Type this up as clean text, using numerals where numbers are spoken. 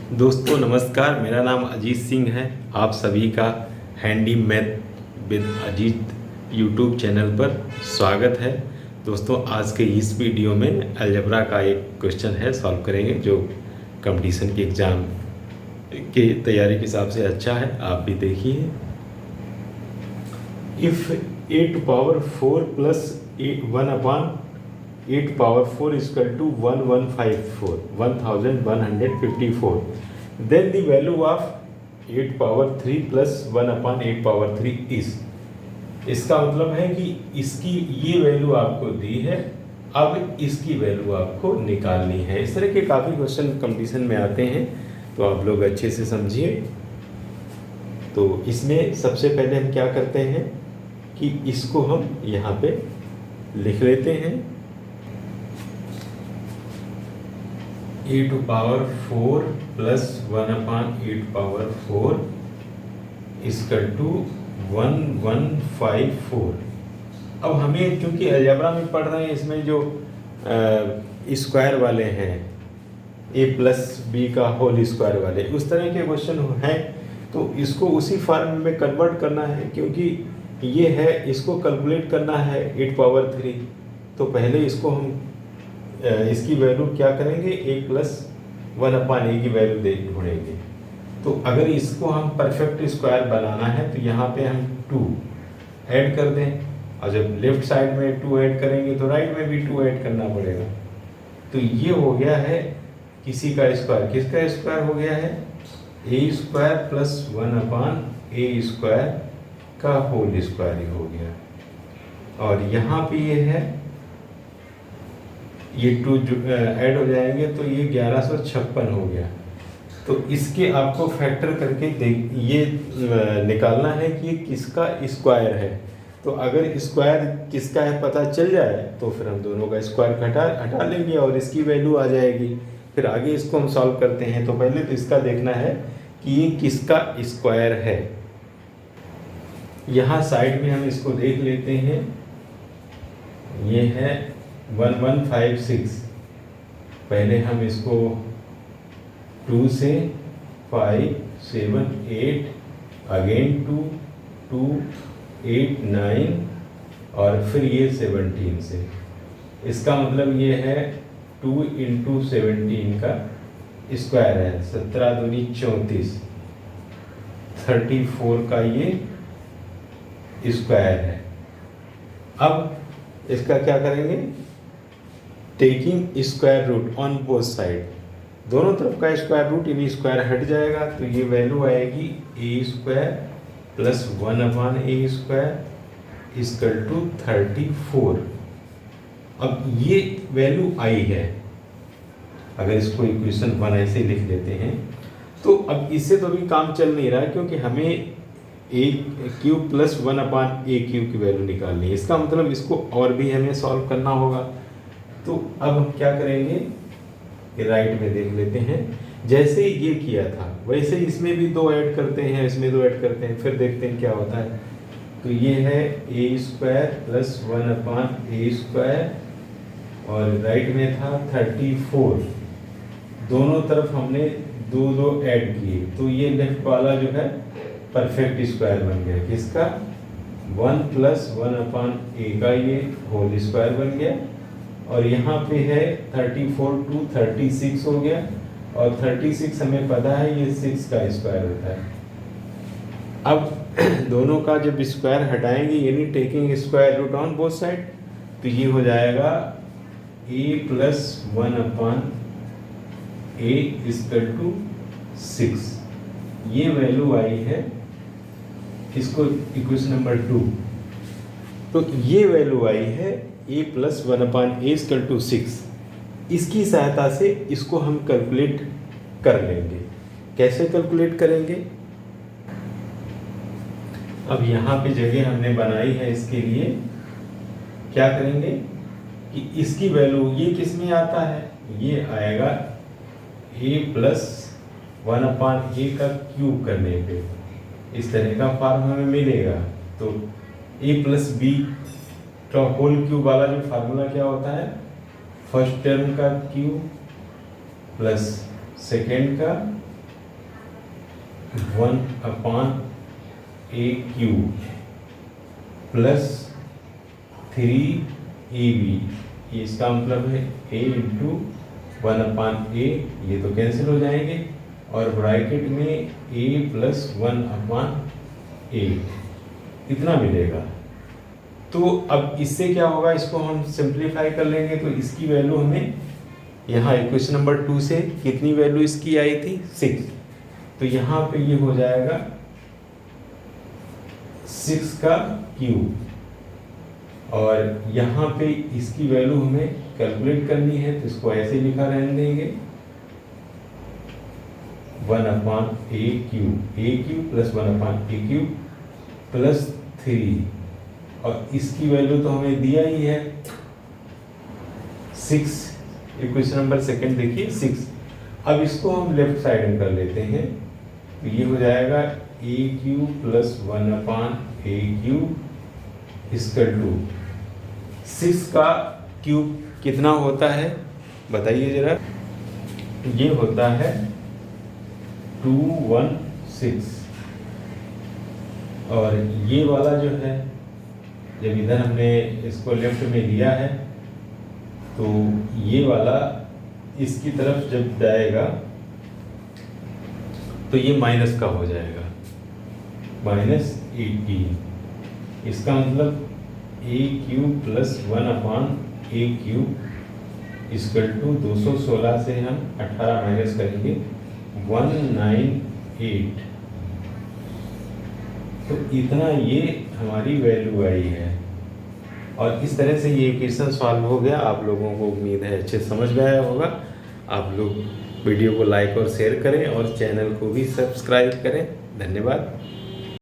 दोस्तों नमस्कार, मेरा नाम अजीत सिंह है। आप सभी का handy math with Ajit YouTube channel पर स्वागत है। दोस्तों आज के इस वीडियो में अलजबरा का एक क्वेश्चन है, सॉल्व करेंगे जो कंपटीशन के एग्ज़ाम की तैयारी के हिसाब से अच्छा है, आप भी देखिए। If 8 power 4 plus 1 upon 8 power 4 is equal to 1154 then the value of 8 power 3 plus 1 upon 8 power 3 is। इसका मतलब है कि इसकी ये वैल्यू आपको दी है, अब इसकी वैल्यू आपको निकालनी है। इस तरह के काफ़ी क्वेश्चन कंपटीशन में आते हैं, तो आप लोग अच्छे से समझिए। तो इसमें सबसे पहले हम क्या करते हैं कि इसको हम यहाँ पे लिख लेते हैं। A to power 4 plus 1 upon 8 power 4 equal to 1154। अब हमें क्योंकि अलजेब्रा में पढ़ रहे हैं, इसमें जो स्क्वायर वाले हैं ए प्लस बी का होल स्क्वायर वाले, उस तरह के क्वेश्चन हैं, तो इसको उसी फॉर्म में कन्वर्ट करना है। क्योंकि ये है, इसको कैलकुलेट करना है 8 पावर 3, तो पहले इसको हम इसकी वैल्यू क्या करेंगे, ए प्लस 1 अपान ए की वैल्यू ढूंढेंगे। तो अगर इसको हम परफेक्ट स्क्वायर बनाना है तो यहाँ पे हम 2 ऐड कर दें, और जब लेफ्ट साइड में 2 ऐड करेंगे तो राइट में भी 2 ऐड करना पड़ेगा। तो ये हो गया है किसी का स्क्वायर। किसका स्क्वायर हो गया है, ए स्क्वायर प्लस 1 अपान ए स्क्वायर का होल स्क्वायर ही हो गया। और यहाँ पे ये है, ये 2 ऐड हो जाएंगे तो ये 1156 हो गया। तो इसके आपको फैक्टर करके ये निकालना है कि ये किसका स्क्वायर है। तो अगर स्क्वायर किसका है पता चल जाए तो फिर हम दोनों का स्क्वायर हटा लेंगे और इसकी वैल्यू आ जाएगी। फिर आगे इसको हम सॉल्व करते हैं। तो पहले तो इसका देखना है कि ये किसका स्क्वायर है। यहाँ साइड में हम इसको देख लेते हैं, ये है 1156। पहले हम इसको 2 से 5 7 8 अगेन 2 2 8 9 और फिर ये 17 से। इसका मतलब ये है 2 इंटू 17 का स्क्वायर है, 17 दूनी 34, 34 का ये स्क्वायर है। अब इसका क्या करेंगे, taking square root on both side, दोनों तरफ का स्क्वायर रूट यानी स्क्वायर हट जाएगा, तो ये वैल्यू आएगी a square plus 1 upon a square equal to 34। अब ये वैल्यू आई है। अगर इसको इक्वेशन 1 ऐसे लिख लेते हैं, तो अब इससे तो भी काम चल नहीं रहा, क्योंकि हमें ए क्यूब प्लस 1 अपॉन ए क्यूब की वैल्यू निकालनी है। इसका मतलब इसको और भी हमें सॉल्व करना होगा। तो अब हम क्या करेंगे, राइट में देख लेते हैं। जैसे ये किया था वैसे इसमें भी 2 ऐड करते हैं, इसमें 2 ऐड करते हैं, फिर देखते हैं क्या होता है। तो ये है ए square plus 1 upon a square, और राइट में था 34। दोनों तरफ हमने 2 ऐड किए, तो ये लेफ्ट वाला जो है परफेक्ट स्क्वायर बन गया। किसका, 1 प्लस 1 अपॉन ए का ये होल स्क्वायर बन गया। और यहाँ पे है 34 टू 36 हो गया, और 36 हमें पता है ये 6 का स्क्वायर होता है। अब दोनों का जब स्क्वायर हटाएंगे यानी taking square root on both side, तो ये हो जाएगा a plus 1 upon a equal to 6। ये वैल्यू आई है, इसको इक्वेशन नंबर 2। तो ये वैल्यू आई है a plus 1 upon a equal to 6। इसकी सहायता से इसको हम कैलकुलेट कर लेंगे। कैसे कैलकुलेट करेंगे, अब यहाँ पे जगह हमने बनाई है इसके लिए। क्या करेंगे कि इसकी वैल्यू ये किस में आता है, ये आएगा ए प्लस 1 अपॉन ए का क्यूब करने पे, इस तरह का फॉर्म हमें मिलेगा। तो ए प्लस बी का होल क्यूब वाला जो फार्मूला क्या होता है, फर्स्ट टर्म का क्यूब प्लस सेकेंड का 1/a³ प्लस 3ab, ये इसका मतलब है a इंटू 1/a, ये तो कैंसिल हो जाएंगे, और ब्रैकेट में a प्लस 1/a इतना मिलेगा। तो अब इससे क्या होगा, इसको हम सिंप्लीफाई कर लेंगे तो इसकी वैल्यू हमें यहाँ इक्वेशन नंबर 2 से कितनी वैल्यू इसकी आई थी 6, तो यहाँ पे ये हो जाएगा 6 का क्यूब, और यहाँ पे इसकी वैल्यू हमें कैलकुलेट करनी है, तो इसको ऐसे लिखा रहने देंगे 1/a³ प्लस 1/a³ प्लस 3, और इसकी वैल्यू तो हमें दिया ही है 6, इक्वेशन नंबर सेकंड देखिए 6। अब इसको हम लेफ्ट साइड में कर लेते हैं, तो ये हो जाएगा a³ plus 1/a³ equal to 6 का क्यूब कितना होता है बताइए जरा, ये होता है 216, और ये वाला जो है जब इधर हमने इसको लेफ्ट में लिया है तो ये वाला इसकी तरफ जब जाएगा तो ये माइनस का हो जाएगा -18, इसका मतलब a³ plus 1/a³ equal to 216 से हम 18 माइनस करेंगे 198, तो इतना ये हमारी वैल्यू आई है। और इस तरह से ये इक्वेशन सॉल्व हो गया। आप लोगों को उम्मीद है अच्छे समझ में आया होगा। आप लोग वीडियो को लाइक और शेयर करें और चैनल को भी सब्सक्राइब करें। धन्यवाद।